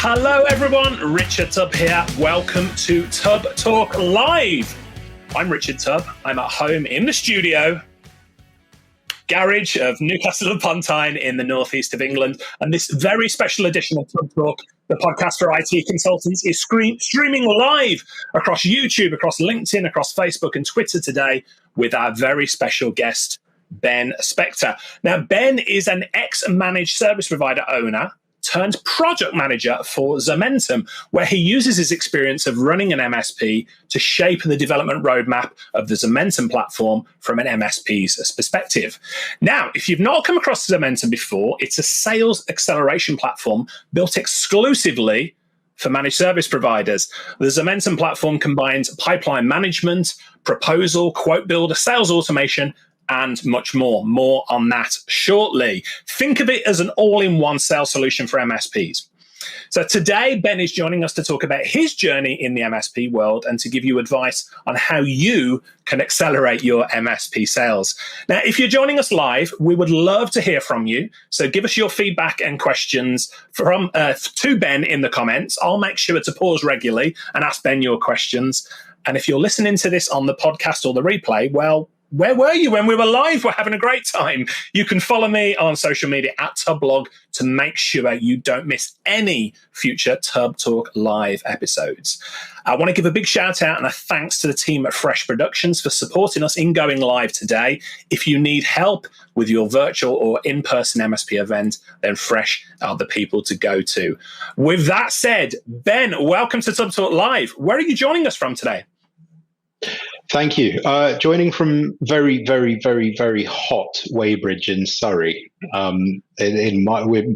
Hello everyone, Richard Tubb here. Welcome to Tubb Talk Live. I'm Richard Tubb. I'm at home in the studio, garage of Newcastle upon Tyne in the northeast of England. And this very special edition of Tubb Talk, the podcast for IT consultants, is streaming live across YouTube, across LinkedIn, across Facebook and Twitter today with our very special guest, Ben Spector. Now, Ben is an ex-managed service provider owner turned project manager for Zomentum, where he uses his experience of running an MSP to shape the development roadmap of the Zomentum platform from an MSP's perspective. Now, if you've not come across Zomentum before, it's a sales acceleration platform built exclusively for managed service providers. The Zomentum platform combines pipeline management, proposal, quote builder, sales automation, and much more. More on that shortly. Think of it as an all-in-one sales solution for MSPs. So today, Ben is joining us to talk about his journey in the MSP world and to give you advice on how you can accelerate your MSP sales. Now, if you're joining us live, we would love to hear from you. So give us your feedback and questions to Ben in the comments. I'll make sure to pause regularly and ask Ben your questions. And if you're listening to this on the podcast or the replay, well, where were you when we were live? We're having a great time. You can follow me on social media at Tubblog to make sure you don't miss any future Tubb Talk Live episodes. I want to give a big shout out and a thanks to the team at Fresh Productions for supporting us in going live today. If you need help with your virtual or in-person MSP event, then Fresh are the people to go to. With that said, Ben, welcome to Tubb Talk Live. Where are you joining us from today? Thank you. Joining from very, very, very, very hot Weybridge in Surrey. My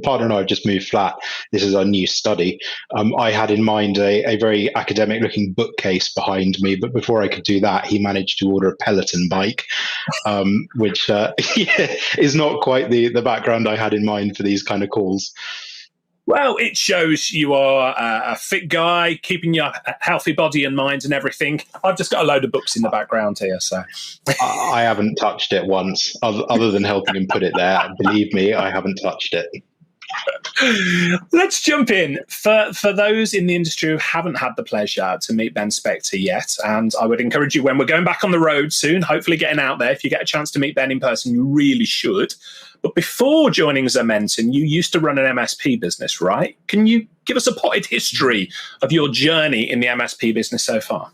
partner and I have just moved flat. This is our new study. I had in mind a very academic-looking bookcase behind me, but before I could do that, he managed to order a Peloton bike, which is not quite the background I had in mind for these kind of calls. Well, it shows you are a fit guy, keeping your healthy body and mind and everything. I've just got a load of books in the background here. So I haven't touched it once, other than helping him put it there. Believe me, I haven't touched it. Let's jump in. For those in the industry who haven't had the pleasure to meet Ben Spector yet, and I would encourage you when we're going back on the road soon, hopefully getting out there, if you get a chance to meet Ben in person, you really should. But before joining Zomentum, you used to run an MSP business, right? Can you give us a potted history of your journey in the MSP business so far?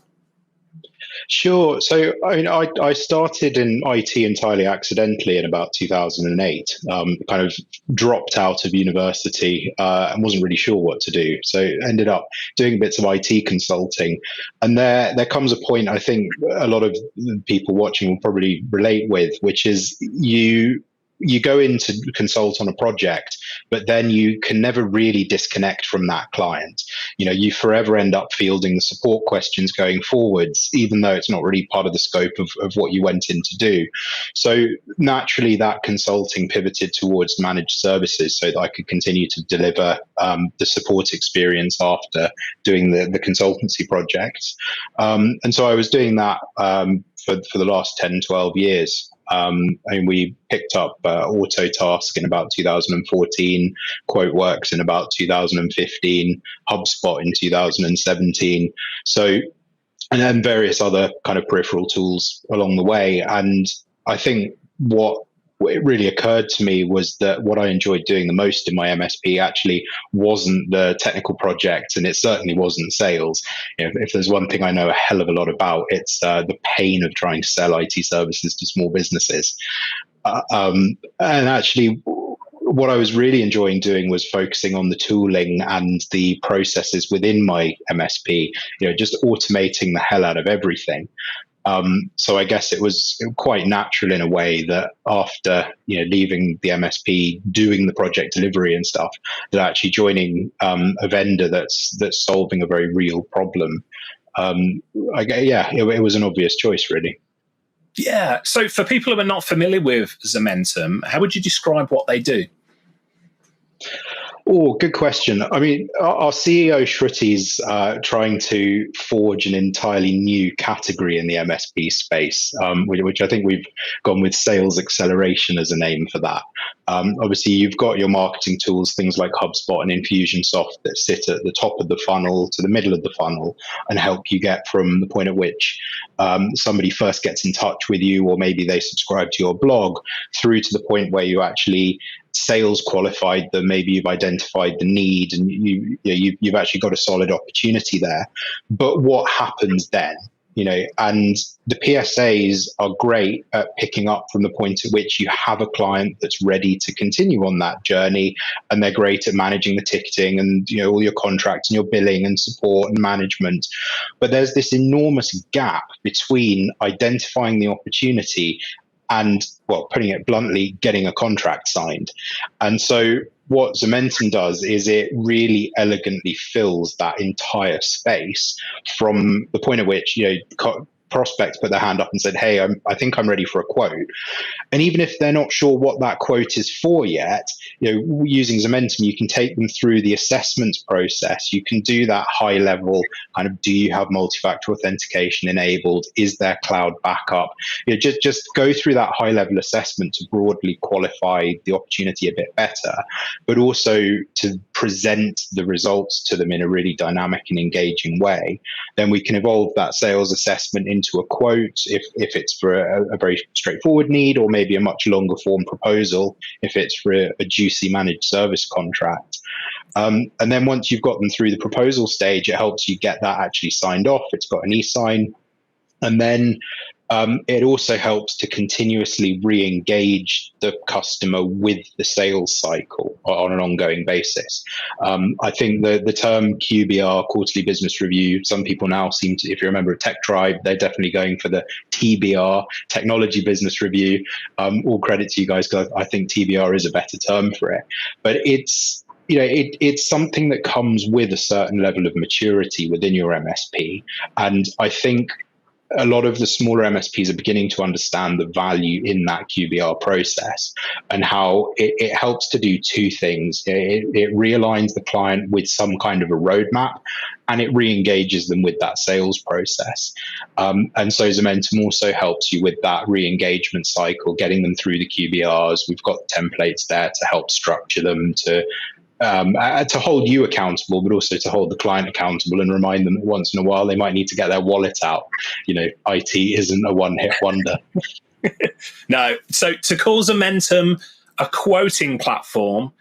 Sure. So I started in IT entirely accidentally in about 2008, kind of dropped out of university and wasn't really sure what to do. So ended up doing bits of IT consulting. And there comes a point I think a lot of people watching will probably relate with, which is you go in to consult on a project, but then you can never really disconnect from that client. You know, you forever end up fielding the support questions going forwards, even though it's not really part of the scope of what you went in to do. So naturally, that consulting pivoted towards managed services so that I could continue to deliver the support experience after doing the consultancy projects. And so I was doing that for the last 10, 12 years. And we picked up Autotask in about 2014, QuoteWorks in about 2015, HubSpot in 2017. So, and then various other kind of peripheral tools along the way. And I think what it really occurred to me was that what I enjoyed doing the most in my MSP actually wasn't the technical projects, and it certainly wasn't sales. You know, if there's one thing I know a hell of a lot about, it's the pain of trying to sell IT services to small businesses. And actually, what I was really enjoying doing was focusing on the tooling and the processes within my MSP, you know, just automating the hell out of everything. So I guess it was quite natural in a way that after, you know, leaving the MSP, doing the project delivery and stuff, that actually joining a vendor that's solving a very real problem. It was an obvious choice, really. Yeah. So for people who are not familiar with Zomentum, how would you describe what they do? Oh, good question. I mean, our CEO Shruti's trying to forge an entirely new category in the MSP space, which I think we've gone with sales acceleration as a name for that. Obviously, you've got your marketing tools, things like HubSpot and Infusionsoft, that sit at the top of the funnel to the middle of the funnel and help you get from the point at which somebody first gets in touch with you, or maybe they subscribe to your blog, through to the point where you actually sales qualified them, maybe you've identified the need, and you've actually got a solid opportunity there. But what happens then? And the PSAs are great at picking up from the point at which you have a client that's ready to continue on that journey, and they're great at managing the ticketing and all your contracts and your billing and support and management. But there's this enormous gap between identifying the opportunity and, well, putting it bluntly, getting a contract signed. And so what Zomentum does is it really elegantly fills that entire space from the point at which prospects put their hand up and said, hey, I think I'm ready for a quote. And even if they're not sure what that quote is for yet, using Zomentum, you can take them through the assessment process. You can do that high level kind of, do you have multi-factor authentication enabled? Is there cloud backup? Just go through that high level assessment to broadly qualify the opportunity a bit better, but also to present the results to them in a really dynamic and engaging way. Then we can evolve that sales assessment into a quote if it's for a very straightforward need, or maybe a much longer form proposal if it's for a juicy managed service contract. And then once you've got them through the proposal stage, it helps you get that actually signed off. It's got an e-sign. And then it also helps to continuously re-engage the customer with the sales cycle on an ongoing basis. I think the term QBR, quarterly business review, some people now seem to, if you're a member of Tech Tribe, they're definitely going for the TBR, technology business review. All credit to you guys, because I think TBR is a better term for it. But it's something that comes with a certain level of maturity within your MSP. And I think a lot of the smaller MSPs are beginning to understand the value in that QBR process, and how it helps to do two things. It realigns the client with some kind of a roadmap, and it re-engages them with that sales process. And so Zomentum also helps you with that re-engagement cycle, getting them through the QBRs. We've got templates there to help structure them, to hold you accountable, but also to hold the client accountable and remind them that once in a while they might need to get their wallet out. IT isn't a one-hit wonder. No. So to call Zomentum a quoting platform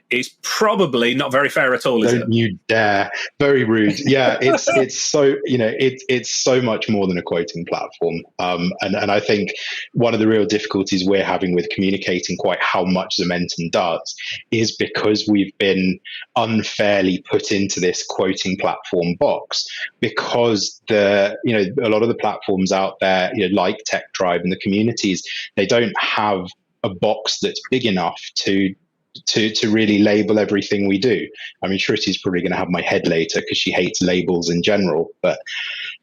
is probably not very fair at all, is it? Don't you dare. Very rude. Yeah, it's so, it's so much more than a quoting platform. And I think one of the real difficulties we're having with communicating quite how much Zomentum does is because we've been unfairly put into this quoting platform box, because a lot of the platforms out there, like Tech Tribe and the communities, they don't have a box that's big enough to really label everything we do. I mean, Shruti's probably going to have my head later because she hates labels in general. But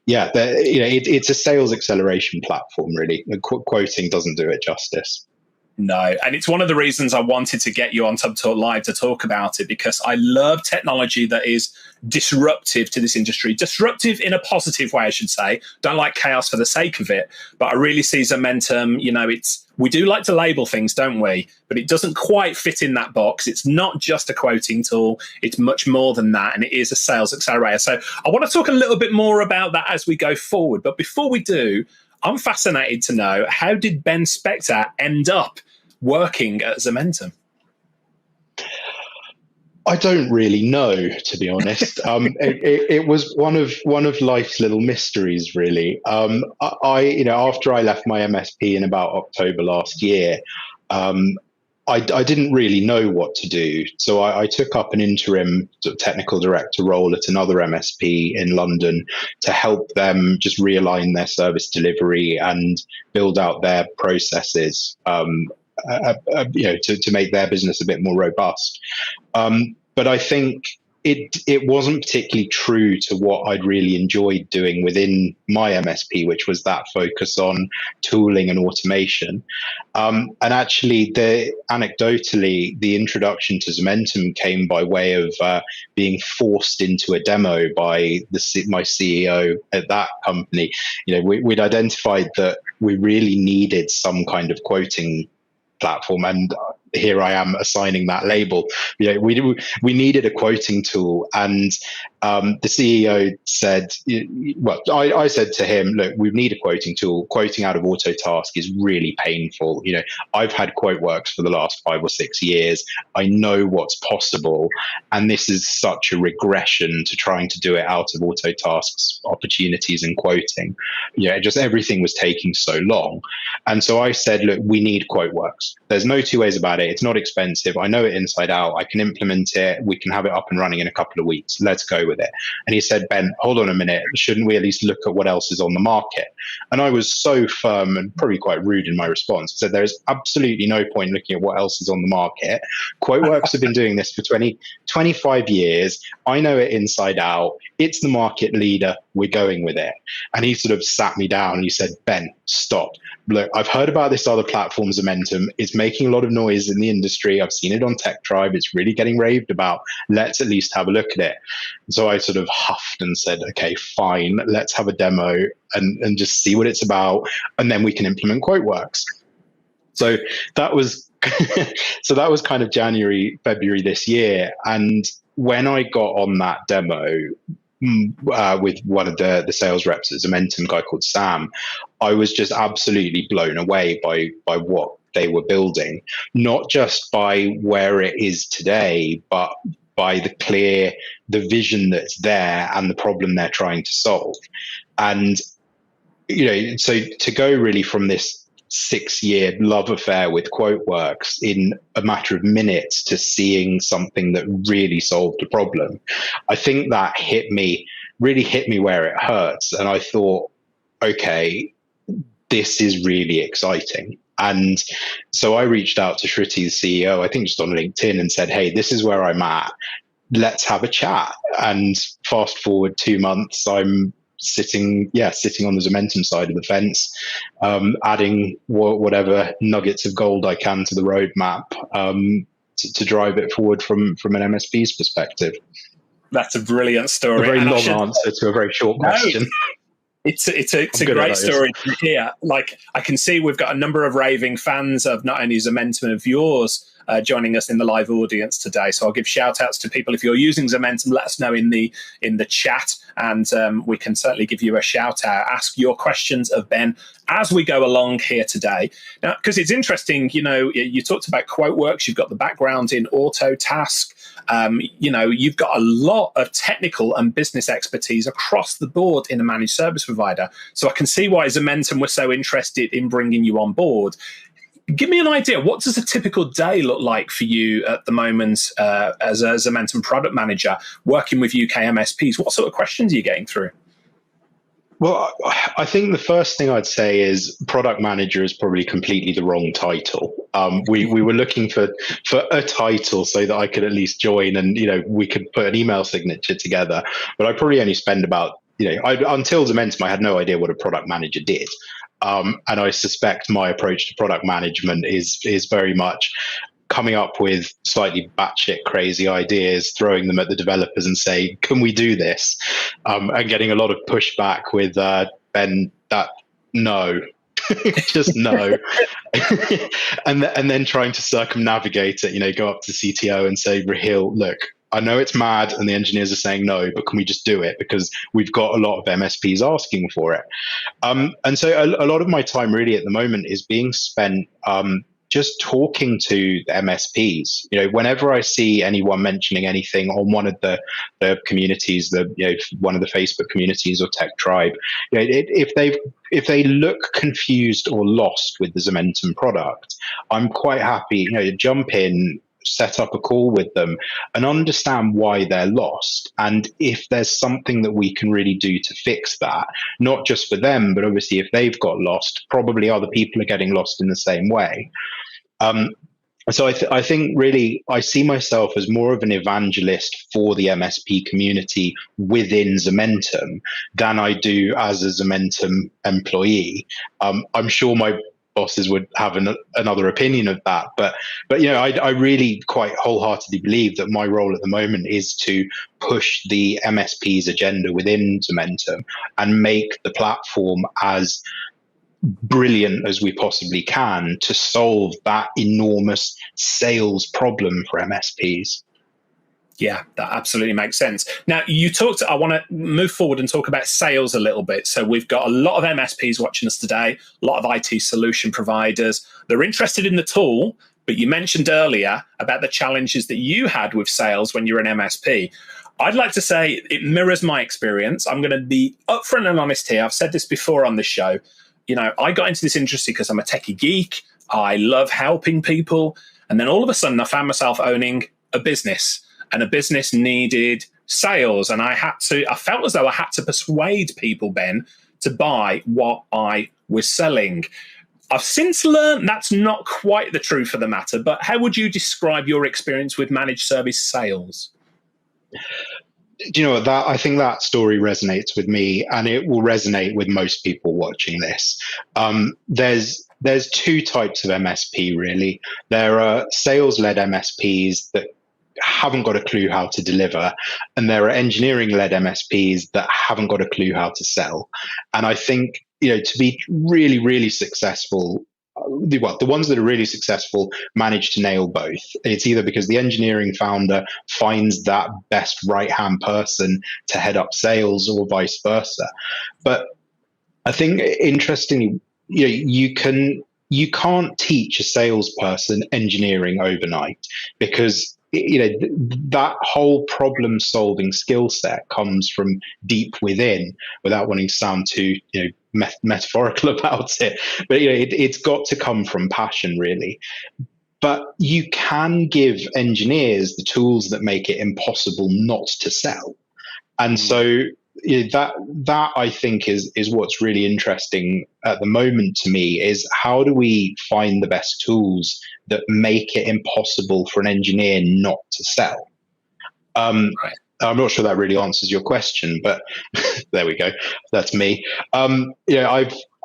yeah, it's a sales acceleration platform, really. Quoting doesn't do it justice. No, and it's one of the reasons I wanted to get you on Tub Talk Live to talk about it, because I love technology that is disruptive to this industry. Disruptive in a positive way, I should say. Don't like chaos for the sake of it, but I really see Zomentum, we do like to label things, don't we? But it doesn't quite fit in that box. It's not just a quoting tool. It's much more than that, and it is a sales accelerator. So I want to talk a little bit more about that as we go forward. But before we do, I'm fascinated to know, how did Ben Spector end up working at Zomentum? I don't really know, to be honest. It was one of life's little mysteries, really. After I left my MSP in about October last year, I didn't really know what to do. So I took up an interim sort of technical director role at another MSP in London to help them just realign their service delivery and build out their processes, to make their business a bit more robust. But I think it wasn't particularly true to what I'd really enjoyed doing within my MSP, which was that focus on tooling and automation. And actually, anecdotally, the introduction to Zomentum came by way of being forced into a demo by my CEO at that company. We'd identified that we really needed some kind of quoting platform, and here I am assigning that label. We needed a quoting tool, and the CEO said, well, I said to him, look, we need a quoting tool. Quoting out of Autotask is really painful. I've had QuoteWorks for the last 5 or 6 years. I know what's possible, and this is such a regression to trying to do it out of Autotask's opportunities in quoting. Just everything was taking so long. And so I said, look, we need QuoteWorks. There's no two ways about it. It's not expensive. I know it inside out. I can implement it. We can have it up and running in a couple of weeks. Let's go with it. And he said, Ben, hold on a minute. Shouldn't we at least look at what else is on the market? And I was so firm and probably quite rude in my response. I said, there's absolutely no point looking at what else is on the market. QuoteWorks have been doing this for 25 years. I know it inside out. It's the market leader. We're going with it. And he sort of sat me down and he said, Ben, stop. Look, I've heard about this other platform, Zomentum. It's making a lot of noise in the industry. I've seen it on Tech Tribe. It's really getting raved about. Let's at least have a look at it. So I sort of huffed and said, okay, fine, let's have a demo and just see what it's about. And then we can implement QuoteWorks. So that was kind of January, February this year. And when I got on that demo, with one of the sales reps at Zomentum, a guy called Sam, I was just absolutely blown away by what they were building, not just by where it is today, but by the vision that's there and the problem they're trying to solve. And, so to go really from this 6-year love affair with QuoteWorks in a matter of minutes to seeing something that really solved a problem, I think that really hit me where it hurts. And I thought, okay, this is really exciting. And so I reached out to Shruti, the CEO, I think just on LinkedIn, and said, hey, this is where I'm at. Let's have a chat. And fast forward 2 months, I'm sitting on the Zomentum side of the fence, adding whatever nuggets of gold I can to the roadmap to drive it forward from an MSP's perspective. That's a brilliant story. A very long answer to a very short question. It's a great story to hear. Like, I can see we've got a number of raving fans of not only Zomentum, of yours, joining us in the live audience today. So I'll give shout outs to people. If you're using Zomentum, let us know in the chat, and we can certainly give you a shout out. Ask your questions of Ben as we go along here today. Now, because it's interesting, you talked about QuoteWorks, you've got the background in Autotask. You've got a lot of technical and business expertise across the board in a managed service provider. So I can see why Zomentum was so interested in bringing you on board. Give me an idea. What does a typical day look like for you at the moment as a Zomentum product manager working with UK MSPs? What sort of questions are you getting through? Well, I think the first thing I'd say is product manager is probably completely the wrong title. We were looking for a title so that I could at least join and, we could put an email signature together. But I probably only spend about, until Zomentum, I had no idea what a product manager did. And I suspect my approach to product management is very much coming up with slightly batshit crazy ideas, throwing them at the developers and say, can we do this? And getting a lot of pushback with Ben, that no, just no. and then trying to circumnavigate it, go up to the CTO and say, Rahil, look, I know it's mad and the engineers are saying no, but can we just do it? Because we've got a lot of MSPs asking for it. And so a lot of my time really at the moment is being spent just talking to the MSPs. Whenever I see anyone mentioning anything on one of the communities, one of the Facebook communities or Tech Tribe, if they look confused or lost with the Zomentum product, I'm quite happy, to jump in, set up a call with them and understand why they're lost. And if there's something that we can really do to fix that, not just for them, but obviously if they've got lost, probably other people are getting lost in the same way. So I think really I see myself as more of an evangelist for the MSP community within Zomentum than I do as a Zomentum employee. I'm sure my bosses would have another opinion of that, but I really quite wholeheartedly believe that my role at the moment is to push the MSP's agenda within Zomentum and make the platform as brilliant as we possibly can to solve that enormous sales problem for MSPs. Yeah, that absolutely makes sense. Now, I want to move forward and talk about sales a little bit. So we've got a lot of MSPs watching us today, a lot of IT solution providers. They're interested in the tool, but you mentioned earlier about the challenges that you had with sales when you're an MSP. I'd like to say it mirrors my experience. I'm going to be upfront and honest here. I've said this before on this show. I got into this industry because I'm a techie geek. I love helping people. And then all of a sudden, I found myself owning a business, and a business needed sales. And I felt as though I had to persuade people, Ben, to buy what I was selling. I've since learned that's not quite the truth of the matter, but how would you describe your experience with managed service sales? Do you know what, that I think that story resonates with me, and it will resonate with most people watching this. There's two types of MSP really. There are sales-led MSPs that haven't got a clue how to deliver, and there are engineering-led MSPs that haven't got a clue how to sell. And I think to be really, really successful, the ones that are really successful manage to nail both. It's either because the engineering founder finds that best right-hand person to head up sales, or vice versa. But I think interestingly, you can't teach a salesperson engineering overnight, because that whole problem solving skill set comes from deep within, without wanting to sound too metaphorical about it, but it's got to come from passion really. But you can give engineers the tools that make it impossible not to sell. And so that I think is what's really interesting at the moment to me, is how do we find the best tools that make it impossible for an engineer not to sell? Right. I'm not sure that really answers your question, but there we go. That's me.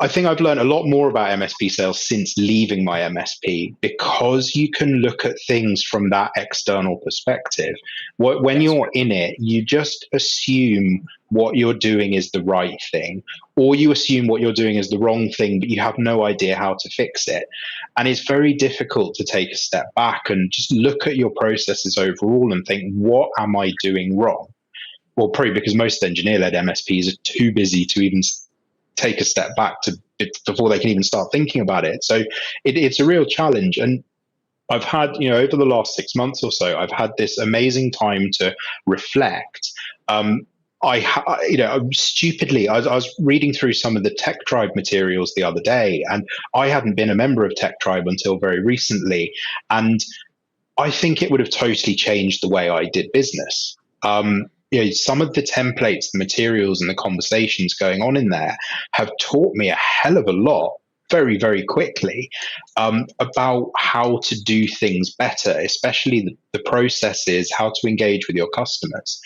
I think I've learned a lot more about MSP sales since leaving my MSP, because you can look at things from that external perspective. When you're in it, you just assume what you're doing is the right thing, or you assume what you're doing is the wrong thing, but you have no idea how to fix it. And it's very difficult to take a step back and just look at your processes overall and think, what am I doing wrong? Well, probably because most engineer-led MSPs are too busy to even take a step back before they can even start thinking about it. So it's a real challenge. And I've had, over the last 6 months or so, I've had this amazing time to reflect. Stupidly, I was reading through some of the Tech Tribe materials the other day, and I hadn't been a member of Tech Tribe until very recently. And I think it would have totally changed the way I did business. Some of the templates, the materials, and the conversations going on in there have taught me a hell of a lot very, very quickly about how to do things better, especially the processes, how to engage with your customers.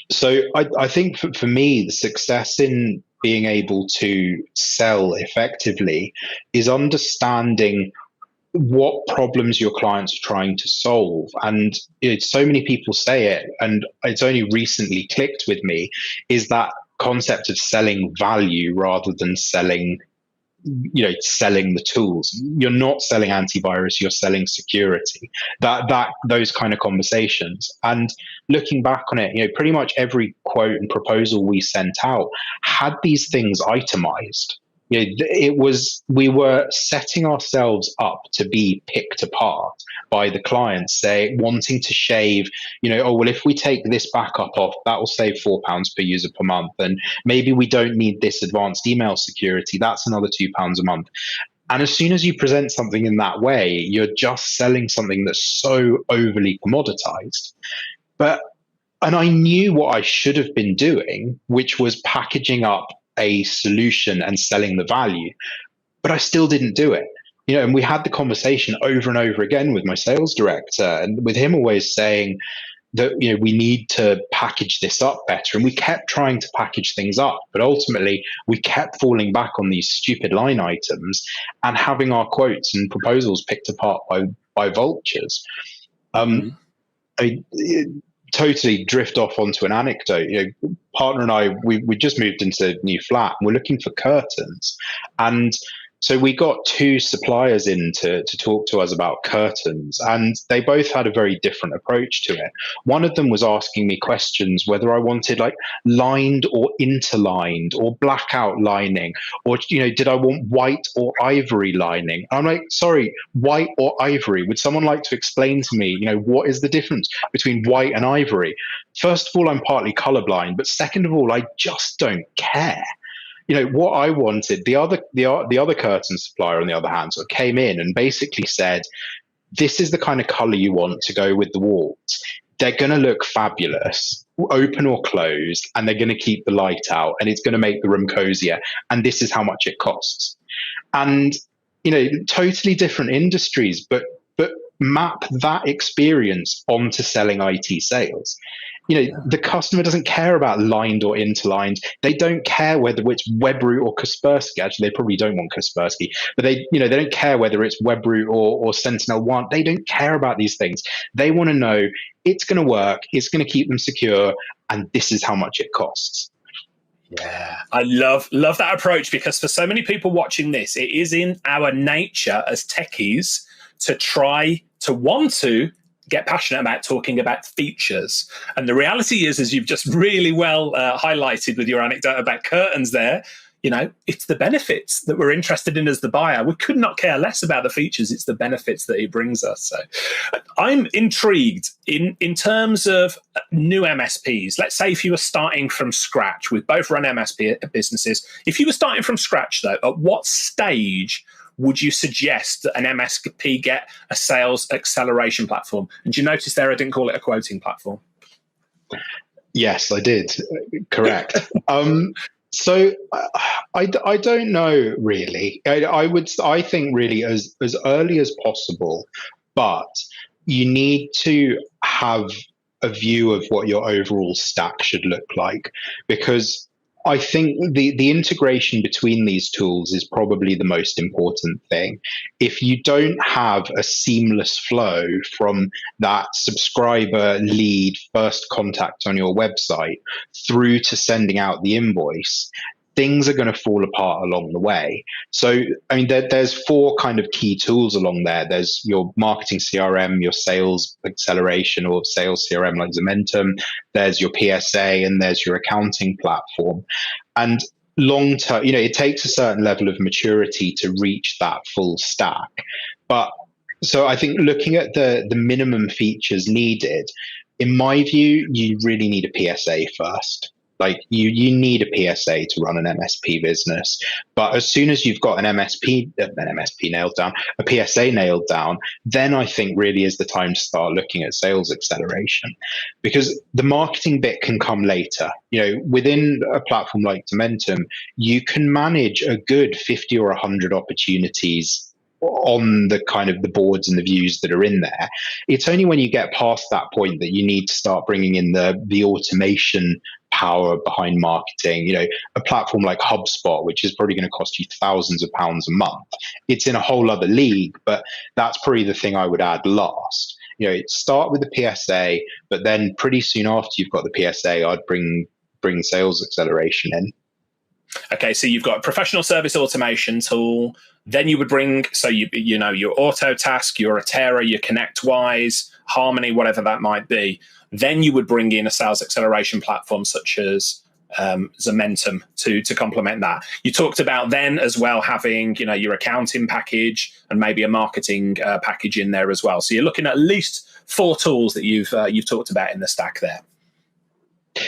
So I think for me, the success in being able to sell effectively is understanding what problems your clients are trying to solve. And so many people say it, and it's only recently clicked with me, is that concept of selling value rather than selling the tools. You're not selling antivirus, you're selling security. Those kind of conversations. And looking back on it, pretty much every quote and proposal we sent out had these things itemized. We were setting ourselves up to be picked apart by the clients, say wanting to shave, if we take this backup off, that will save £4 per user per month. And maybe we don't need this advanced email security. That's another £2 a month. And as soon as you present something in that way, you're just selling something that's so overly commoditized. And I knew what I should have been doing, which was packaging up a solution and selling the value, but I still didn't do it. And we had the conversation over and over again with my sales director, and with him always saying that we need to package this up better, and we kept trying to package things up, but ultimately we kept falling back on these stupid line items and having our quotes and proposals picked apart by vultures. I totally drift off onto an anecdote. Partner and I, we just moved into a new flat, and we're looking for curtains, and so we got two suppliers in to talk to us about curtains, and they both had a very different approach to it. One of them was asking me questions whether I wanted like lined or interlined or blackout lining, or did I want white or ivory lining? I'm like, sorry, white or ivory? Would someone like to explain to me, what is the difference between white and ivory? First of all, I'm partly colorblind, but second of all, I just don't care. What I wanted, the other curtain supplier, on the other hand, sort of came in and basically said, this is the kind of color you want to go with the walls. They're going to look fabulous, open or closed, and they're going to keep the light out, and it's going to make the room cozier. And this is how much it costs. And, totally different industries, but map that experience onto selling IT sales. The customer doesn't care about lined or interlined. They don't care whether it's Webroot or Kaspersky. Actually, they probably don't want Kaspersky, but they don't care whether it's Webroot or Sentinel-1. They don't care about these things. They want to know it's going to work, it's going to keep them secure, and this is how much it costs. Yeah, I love that approach, because for so many people watching this, it is in our nature as techies to try to want to get passionate about talking about features. And the reality is, as you've just really well highlighted with your anecdote about curtains there, it's the benefits that we're interested in as the buyer. We could not care less about the features. It's the benefits that it brings us. So I'm intrigued in terms of new MSPs. Let's say if you were starting from scratch, we've both run MSP businesses. If you were starting from scratch, though, at what stage would you suggest that an MSP get a sales acceleration platform? And do you notice there I didn't call it a quoting platform? Yes, I did. Correct. So I don't know really. I think really as early as possible, but you need to have a view of what your overall stack should look like, because I think the integration between these tools is probably the most important thing. If you don't have a seamless flow from that subscriber lead first contact on your website through to sending out the invoice, things are going to fall apart along the way. So, there's four kind of key tools along there. There's your marketing CRM, your sales acceleration or sales CRM like Zomentum, there's your PSA, and there's your accounting platform. And long term, it takes a certain level of maturity to reach that full stack. But so I think looking at the minimum features needed, in my view, you really need a PSA first. Like you need a PSA to run an MSP business, but as soon as you've got an MSP nailed down, a PSA nailed down, then I think really is the time to start looking at sales acceleration, because the marketing bit can come later. Within a platform like Zomentum, you can manage a good 50 or 100 opportunities on the kind of the boards and the views that are in there. It's only when you get past that point that you need to start bringing in the automation power behind marketing. A platform like HubSpot, which is probably going to cost you thousands of pounds a month, it's in a whole other league, but that's probably the thing I would add last. Start with the PSA, but then pretty soon after you've got the PSA, I'd bring sales acceleration in. Okay, so you've got a professional service automation tool. Then you would bring, so your Autotask, your Atera, your ConnectWise, Harmony, whatever that might be. Then you would bring in a sales acceleration platform such as Zomentum to complement that. You talked about then as well having your accounting package and maybe a marketing package in there as well. So you're looking at least 4 tools that you've talked about in the stack there.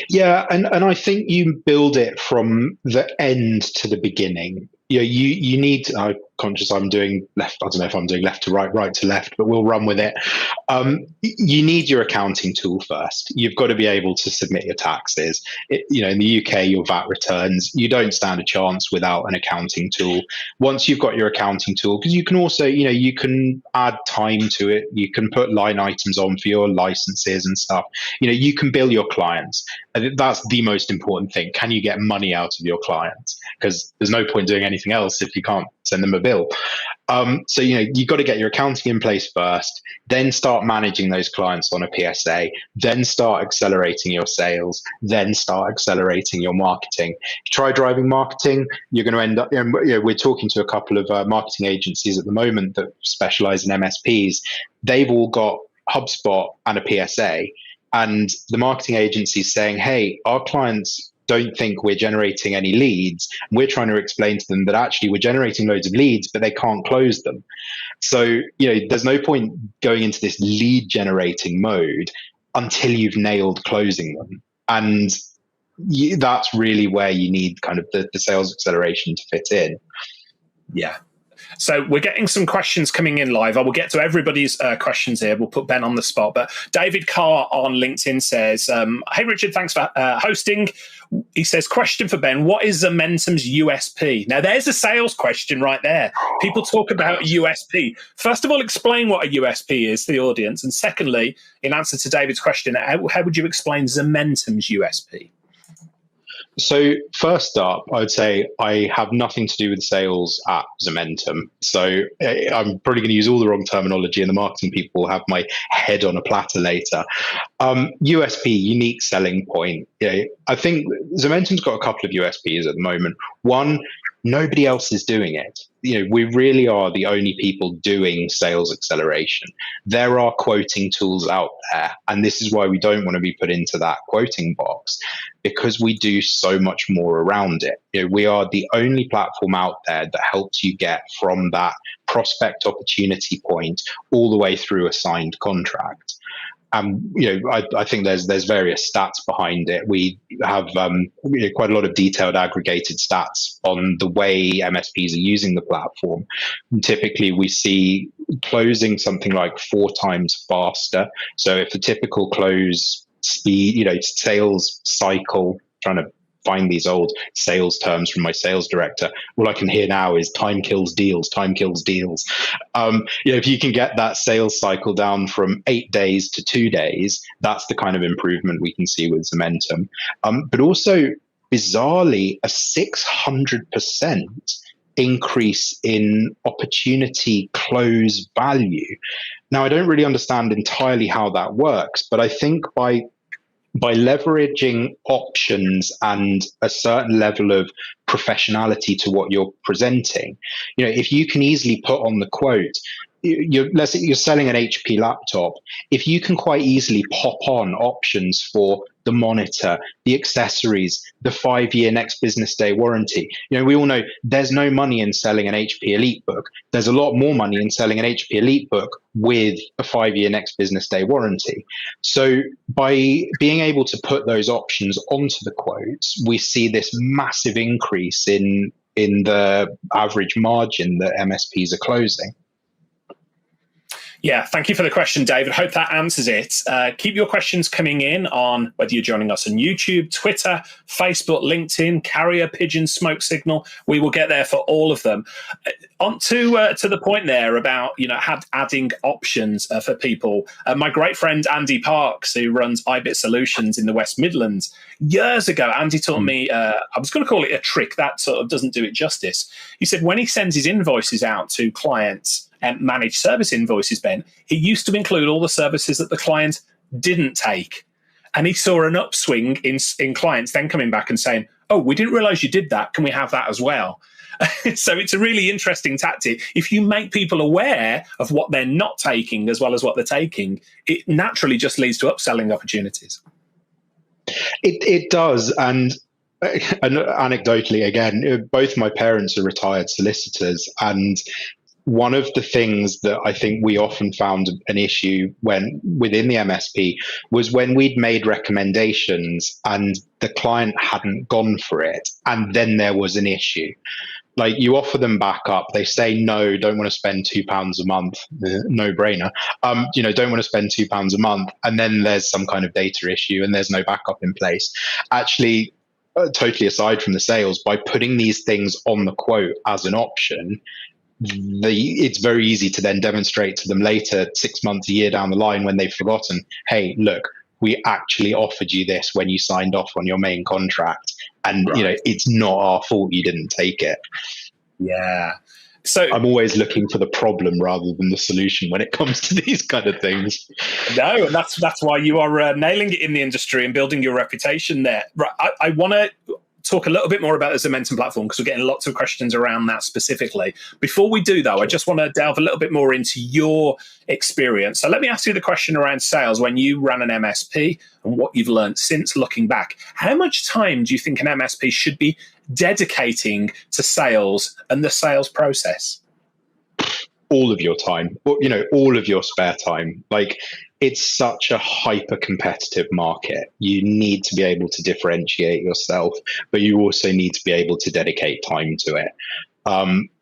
Yeah, and I think you build it from the end to the beginning. You need, I conscious I'm doing left. I don't know if I'm doing left to right, right to left, but we'll run with it. You need your accounting tool first. You've got to be able to submit your taxes. In the UK, your VAT returns, you don't stand a chance without an accounting tool. Once you've got your accounting tool, because you can also, you can add time to it. You can put line items on for your licenses and stuff. You can bill your clients. That's the most important thing. Can you get money out of your clients? Because there's no point doing anything else if you can't send them a bill. So you've got to get your accounting in place first, then start managing those clients on a PSA, then start accelerating your sales, then start accelerating your marketing. Try driving marketing, you're going to end up, we're talking to a couple of marketing agencies at the moment that specialize in MSPs. They've all got HubSpot and a PSA, and the marketing agency's saying, hey, our clients don't think we're generating any leads. We're trying to explain to them that actually we're generating loads of leads, but they can't close them. So, there's no point going into this lead generating mode until you've nailed closing them. And that's really where you need kind of the sales acceleration to fit in. Yeah. So we're getting some questions coming in live. I will get to everybody's questions here. We'll put Ben on the spot. But David Carr on LinkedIn says, hey, Richard, thanks for hosting. He says, question for Ben, what is Zomentum's USP? Now, there's a sales question right there. People talk about USP. First of all, explain what a USP is to the audience. And secondly, in answer to David's question, how would you explain Zomentum's USP? So first up, I would say I have nothing to do with sales at Zomentum. So I'm probably going to use all the wrong terminology, and the marketing people will have my head on a platter later. USP, unique selling point. I think Zomentum's got a couple of USPs at the moment. One, nobody else is doing it. We really are the only people doing sales acceleration. There are quoting tools out there, and this is why we don't want to be put into that quoting box, because we do so much more around it. We are the only platform out there that helps you get from that prospect opportunity point all the way through a signed contract. I think there's various stats behind it. We have quite a lot of detailed aggregated stats on the way MSPs are using the platform. And typically, we see closing something like 4 times faster. So if the typical close speed, sales cycle, trying to find these old sales terms from my sales director, all I can hear now is time kills deals, time kills deals. If you can get that sales cycle down from 8 days to 2 days, that's the kind of improvement we can see with Zomentum. But also, bizarrely, a 600% increase in opportunity close value. Now, I don't really understand entirely how that works, but I think by leveraging options and a certain level of professionality to what you're presenting, if you can easily put on the quote, let's say you're selling an HP laptop, if you can quite easily pop on options for the monitor, the accessories, the 5-year next business day warranty. We all know there's no money in selling an HP EliteBook. There's a lot more money in selling an HP EliteBook with a 5-year next business day warranty. So by being able to put those options onto the quotes, we see this massive increase in the average margin that MSPs are closing. Yeah, thank you for the question, David. Hope that answers it. Keep your questions coming in on whether you're joining us on YouTube, Twitter, Facebook, LinkedIn, Carrier, Pigeon, Smoke Signal. We will get there for all of them. On to the point there about adding options for people. My great friend Andy Parks, who runs iBit Solutions in the West Midlands, years ago, Andy taught me. I was going to call it a trick that sort of doesn't do it justice. He said when he sends his invoices out to clients and managed service invoices, Ben, he used to include all the services that the client didn't take. And he saw an upswing in clients then coming back and saying, oh, we didn't realize you did that. Can we have that as well? So it's a really interesting tactic. If you make people aware of what they're not taking as well as what they're taking, it naturally just leads to upselling opportunities. It does. And anecdotally, again, both my parents are retired solicitors, and one of the things that I think we often found an issue within the MSP was when we'd made recommendations and the client hadn't gone for it, and then there was an issue. Like you offer them backup, they say no, don't want to spend £2 a month, no brainer. Don't want to spend £2 a month, and then there's some kind of data issue and there's no backup in place. Actually, totally aside from the sales, by putting these things on the quote as an option, it's very easy to then demonstrate to them later, 6 months, a year down the line, when they've forgotten, hey, look, we actually offered you this when you signed off on your main contract, and Right. it's not our fault you didn't take it. Yeah. So I'm always looking for the problem rather than the solution when it comes to these kind of things. No, and that's why you are nailing it in the industry and building your reputation there. Right. I want to talk a little bit more about the Zomentum platform because we're getting lots of questions around that specifically. Before we do, though, I just want to delve a little bit more into your experience. So let me ask you the question around sales when you ran an MSP and what you've learned since looking back. How much time do you think an MSP should be dedicating to sales and the sales process? All of your time, all of your spare time. Like, it's such a hyper competitive market. You need to be able to differentiate yourself, but you also need to be able to dedicate time to it.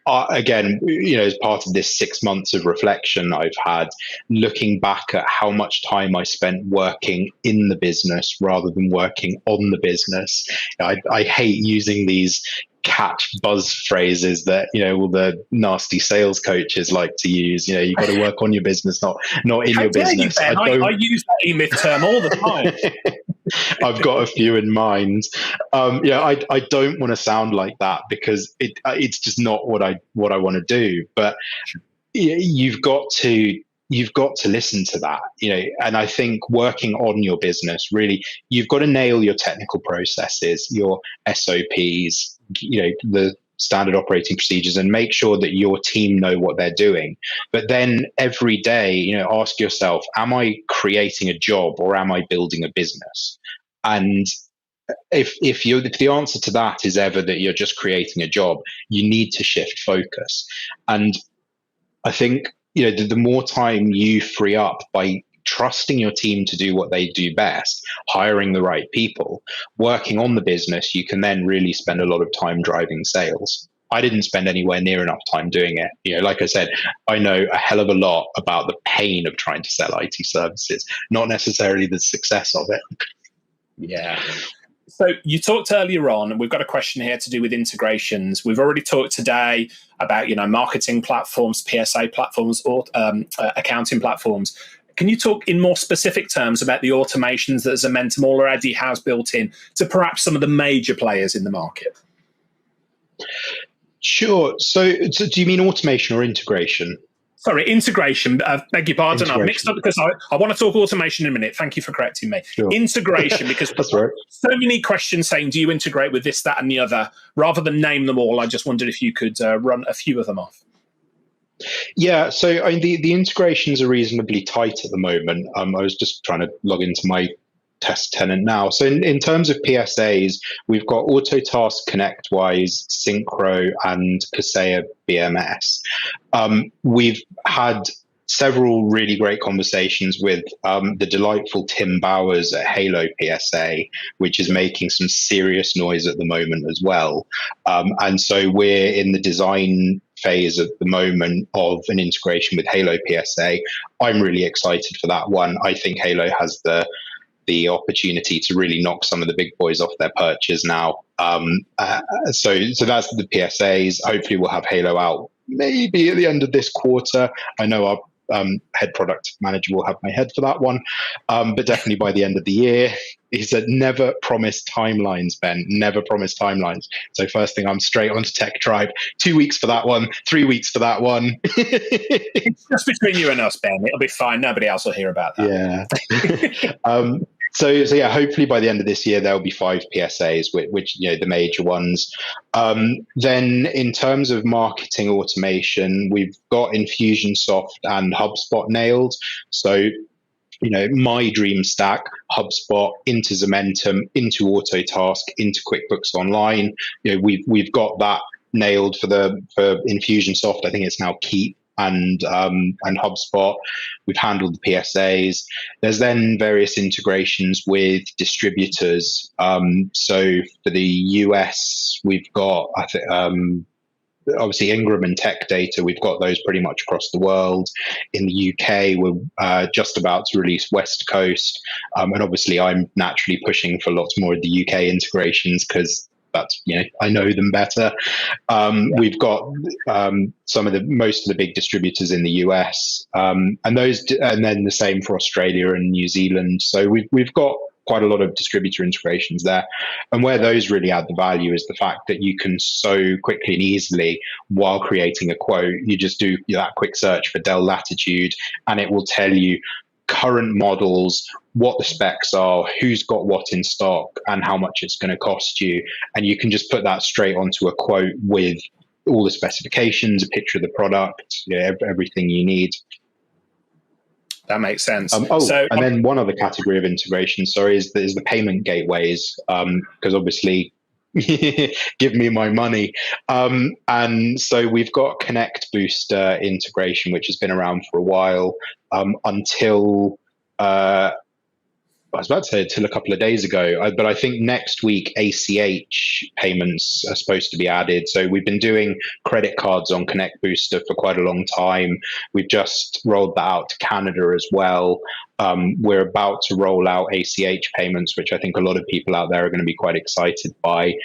Again, as part of this 6 months of reflection I've had, looking back at how much time I spent working in the business rather than working on the business. I hate using these catch buzz phrases that all the nasty sales coaches like to use. You've got to work on your business, not in How your dare business. You, Ben? I use that E-Myth term all the time. I've got a few in mind. I don't want to sound like that because it's just not what I want to do. But you've got to listen to that, and I think working on your business, really, you've got to nail your technical processes, your SOPs, the standard operating procedures, and make sure that your team know what they're doing. But then every day, ask yourself, am I creating a job or am I building a business? And if the answer to that is ever that you're just creating a job, you need to shift focus. And I think the more time you free up by trusting your team to do what they do best, hiring the right people, working on the business, you can then really spend a lot of time driving sales. I didn't spend anywhere near enough time doing it. Like I said, I know a hell of a lot about the pain of trying to sell IT services, not necessarily the success of it. Yeah. So you talked earlier on, and we've got a question here to do with integrations. We've already talked today about marketing platforms, PSA platforms, or accounting platforms. Can you talk in more specific terms about the automations that Zomentum already has built in to perhaps some of the major players in the market? Sure. So do you mean automation or integration? Sorry, integration. Beg your pardon. I've mixed up because I want to talk automation in a minute. Thank you for correcting me. Sure. Integration, because that's right. So many questions saying, do you integrate with this, that, and the other? Rather than name them all, I just wondered if you could run a few of them off. Yeah, so the integrations are reasonably tight at the moment. I was just trying to log into my test tenant now. So in terms of PSAs, we've got Autotask, ConnectWise, Synchro, and Kaseya BMS. We've had several really great conversations with the delightful Tim Bowers at Halo PSA, which is making some serious noise at the moment as well. And so we're in the design phase at the moment of an integration with Halo PSA. I'm really excited for that one. I think Halo has the opportunity to really knock some of the big boys off their perches now. So that's the PSAs. Hopefully we'll have Halo out maybe at the end of this quarter. I know our head product manager will have my head for that one, but definitely by the end of the year. He said, never promise timelines, Ben, never promise timelines. So first thing, I'm straight onto Tech Tribe, 2 weeks for that one, 3 weeks for that one. It's just between you and us, Ben. It'll be fine. Nobody else will hear about that. Yeah. So yeah, hopefully by the end of this year, there'll be 5 PSAs, which the major ones. Then in terms of marketing automation, we've got Infusionsoft and HubSpot nailed. So, my dream stack, HubSpot into Zomentum, into Autotask, into QuickBooks Online. We've got that nailed for Infusionsoft. I think it's now Keep and HubSpot. We've handled the PSAs. There's then various integrations with distributors. So for the US, we've got obviously Ingram and Tech Data, we've got those pretty much across the world. In the UK, we're just about to release West Coast. And obviously I'm naturally pushing for lots more of the UK integrations because that's, I know them better. We've got most of the big distributors in the US, and then the same for Australia and New Zealand. So we've got quite a lot of distributor integrations there. And where those really add the value is the fact that you can so quickly and easily, while creating a quote, you just do that quick search for Dell Latitude, and it will tell you current models, what the specs are, who's got what in stock, and how much it's going to cost you. And you can just put that straight onto a quote with all the specifications, a picture of the product, everything you need. That makes sense. And then one other category of integration, is the payment gateways, because obviously, give me my money. And so we've got Connect Booster integration, which has been around for a while, until I was about to say until a couple of days ago, but I think next week ACH payments are supposed to be added. So we've been doing credit cards on Connect Booster for quite a long time. We've just rolled that out to Canada as well. We're about to roll out ACH payments, which I think a lot of people out there are going to be quite excited by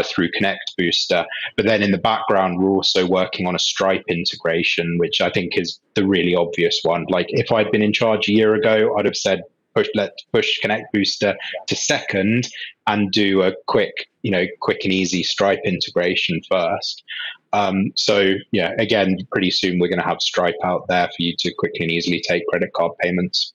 through Connect Booster. But then in the background, we're also working on a Stripe integration, which I think is the really obvious one. Like if I'd been in charge a year ago, I'd have said, let's push Connect Booster to second and do a quick and easy Stripe integration first. So again, pretty soon we're going to have Stripe out there for you to quickly and easily take credit card payments.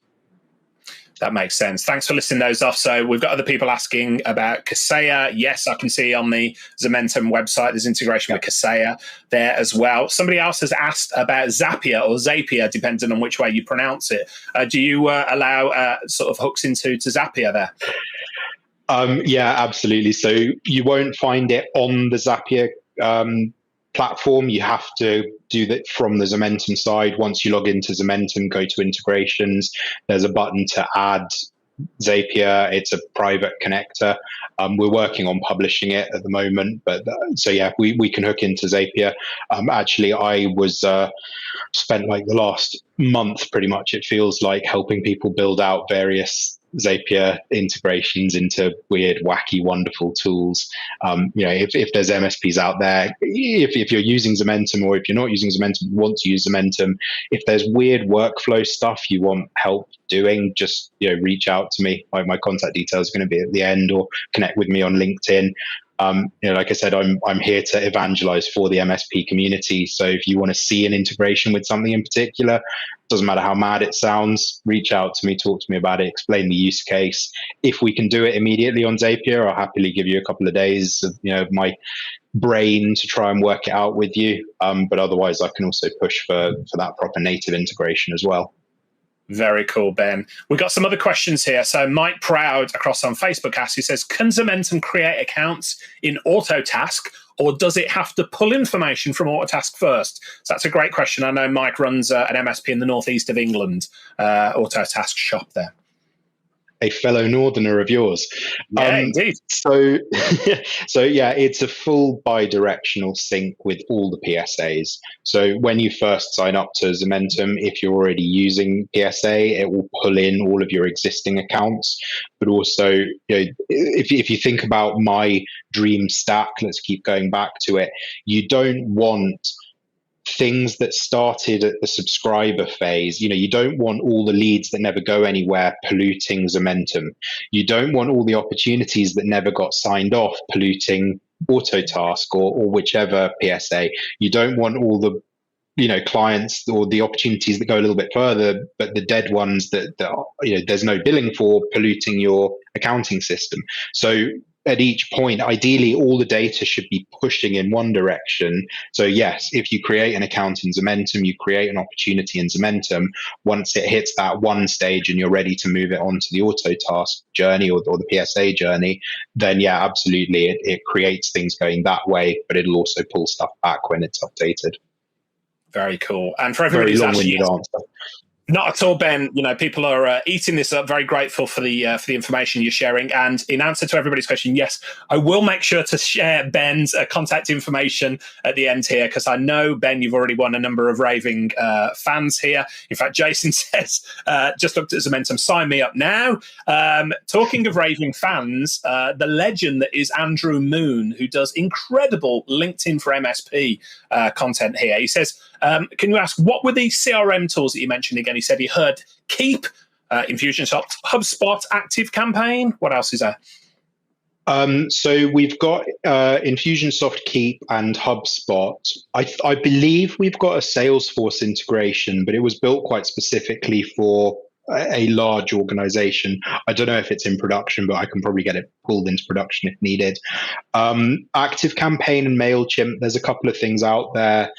That makes sense. Thanks for listing those off. So we've got other people asking about Kaseya. Yes, I can see on the Zomentum website there's integration with Kaseya there as well. Somebody else has asked about Zapier or Zapier, depending on which way you pronounce it. Do you allow sort of hooks into Zapier there? Yeah, absolutely. So you won't find it on the Zapier platform. You have to do that from the Zomentum side. Once you log into Zomentum, go to integrations. There's a button to add Zapier. It's a private connector. We're working on publishing it at the moment, but we can hook into Zapier. Actually, I was spent like the last month, pretty much, it feels like, helping people build out various Zapier integrations into weird, wacky, wonderful tools. If there's MSPs out there, if you're using Zomentum, or if you're not using Zomentum, you want to use Zomentum, if there's weird workflow stuff you want help doing, just reach out to me. My contact details are going to be at the end, or connect with me on LinkedIn. Like I said, I'm here to evangelize for the MSP community. So if you want to see an integration with something in particular, doesn't matter how mad it sounds, reach out to me, talk to me about it, explain the use case. If we can do it immediately on Zapier, I'll happily give you a couple of days of my brain to try and work it out with you. But otherwise, I can also push for that proper native integration as well. Very cool, Ben. We've got some other questions here. So Mike Proud across on Facebook asks, he says, can Zomentum create accounts in Autotask, or does it have to pull information from Autotask first? So that's a great question. I know Mike runs an MSP in the northeast of England, Autotask shop there. A fellow northerner of yours. Yeah, indeed. So it's a full bi-directional sync with all the PSAs. So when you first sign up to Zomentum, if you're already using PSA, it will pull in all of your existing accounts. But also, if you think about my dream stack, let's keep going back to it, you don't want things that started at the subscriber phase. You don't want all the leads that never go anywhere polluting Zomentum. You don't want all the opportunities that never got signed off polluting Autotask or whichever PSA. You don't want all the clients or the opportunities that go a little bit further, but the dead ones that there's no billing for polluting your accounting system. So at each point, ideally, all the data should be pushing in one direction. So yes, if you create an account in Zomentum, you create an opportunity in Zomentum. Once it hits that one stage and you're ready to move it onto the Autotask journey or the PSA journey, then yeah, absolutely, it creates things going that way, but it'll also pull stuff back when it's updated. Very cool. And for everybody who's long-winded answer. Not at all, Ben. You know, people are eating this up. Very grateful for the information you're sharing. And in answer to everybody's question, yes, I will make sure to share Ben's contact information at the end here, because I know, Ben, you've already won a number of raving fans here. In fact, Jason says, just looked at Zomentum, sign me up now. Talking of raving fans, the legend that is Andrew Moon, who does incredible LinkedIn for MSP content here. He says, can you ask, what were the CRM tools that you mentioned again? He said he heard Keep, Infusionsoft, HubSpot, Active Campaign. What else is there? So we've got Infusionsoft, Keep, and HubSpot. I believe we've got a Salesforce integration, but it was built quite specifically for a large organization. I don't know if it's in production, but I can probably get it pulled into production if needed. Active Campaign and MailChimp, there's a couple of things out there.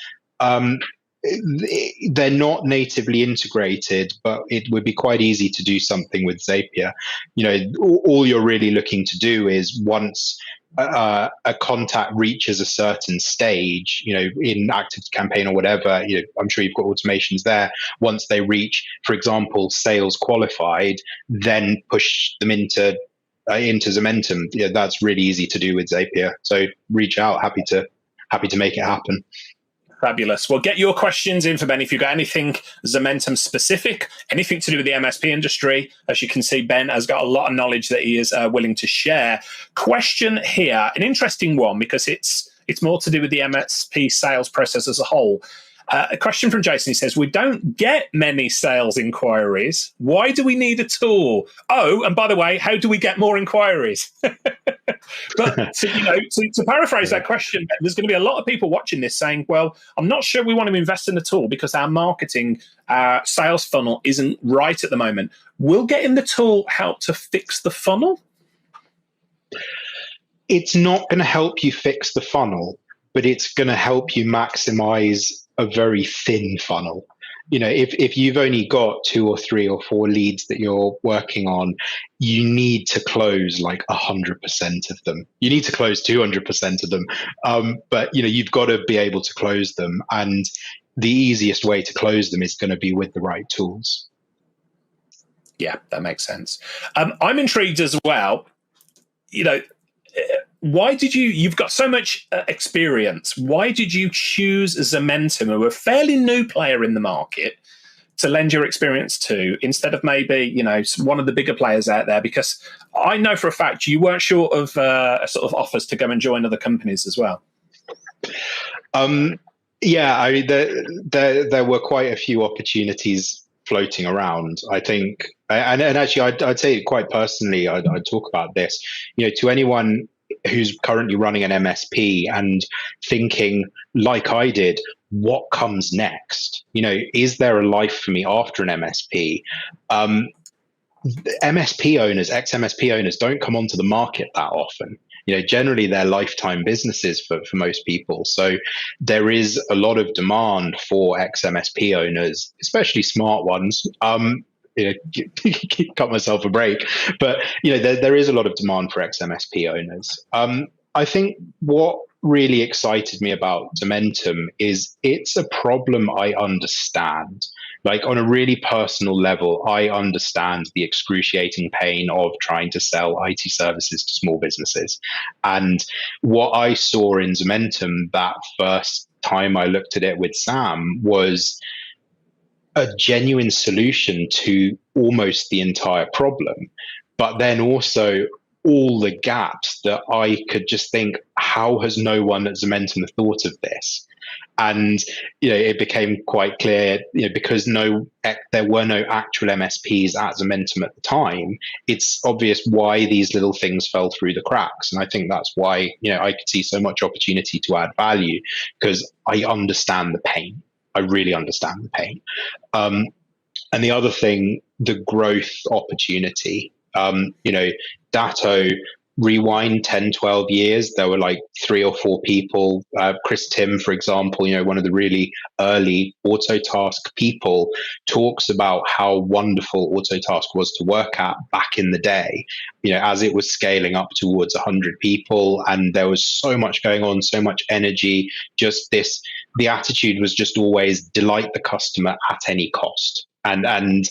They're not natively integrated, but it would be quite easy to do something with Zapier. You know, all you're really looking to do is once a contact reaches a certain stage, you know, in Active Campaign or whatever, you know, I'm sure you've got automations there. Once they reach, for example, sales qualified, then push them into Zomentum. Yeah, that's really easy to do with Zapier. So reach out. Happy to make it happen. Fabulous. Well, get your questions in for Ben if you've got anything Zomentum specific, anything to do with the MSP industry. As you can see, Ben has got a lot of knowledge that he is willing to share. Question here, an interesting one, because it's more to do with the MSP sales process as a whole. A question from Jason. He says, we don't get many sales inquiries. Why do we need a tool? Oh, and by the way, how do we get more inquiries? But to paraphrase that question, there's going to be a lot of people watching this saying, well, I'm not sure we want to invest in a tool because our marketing, our sales funnel isn't right at the moment. Will getting the tool help to fix the funnel? It's not going to help you fix the funnel, but it's going to help you maximize a very thin funnel. You know, if you've only got 2 or 3 or 4 leads that you're working on, you need to close like 100% of them. You need to close 200% of them. But, you know, you've got to be able to close them. And the easiest way to close them is going to be with the right tools. Yeah, that makes sense. I'm intrigued as well. You know, why did you've got so much experience, why did you choose Zomentum, who are a fairly new player in the market, to lend your experience to, instead of maybe, you know, one of the bigger players out there? Because I know for a fact you weren't short of sort of offers to go and join other companies as well. Yeah, I mean, there were quite a few opportunities floating around, I think. And actually, I'd say quite personally, I'd talk about this, you know, to anyone who's currently running an MSP and thinking, like I did, what comes next? You know, is there a life for me after an MSP? MSP owners, ex-MSP owners don't come onto the market that often. You know, generally they're lifetime businesses for most people. So there is a lot of demand for ex-MSP owners, especially smart ones. You know, cut myself a break, but you know, there is a lot of demand for ex-MSP owners. I think what really excited me about Zomentum is it's a problem I understand. Like, on a really personal level, I understand the excruciating pain of trying to sell IT services to small businesses. And what I saw in Zomentum that first time I looked at it with Sam was a genuine solution to almost the entire problem, but then also all the gaps that I could just think, how has no one at Zomentum thought of this? And you know, it became quite clear, you know, because there were no actual MSPs at Zomentum at the time. It's obvious why these little things fell through the cracks, and I think that's why, you know, I could see so much opportunity to add value, because I understand the pain. I really understand the pain. And the other thing, the growth opportunity. You know, Datto, rewind 10, 12 years, there were like 3 or 4 people. Chris Tim, for example, you know, one of the really early Autotask people, talks about how wonderful Autotask was to work at back in the day, you know, as it was scaling up towards 100 people. And there was so much going on, so much energy, the attitude was just always delight the customer at any cost. And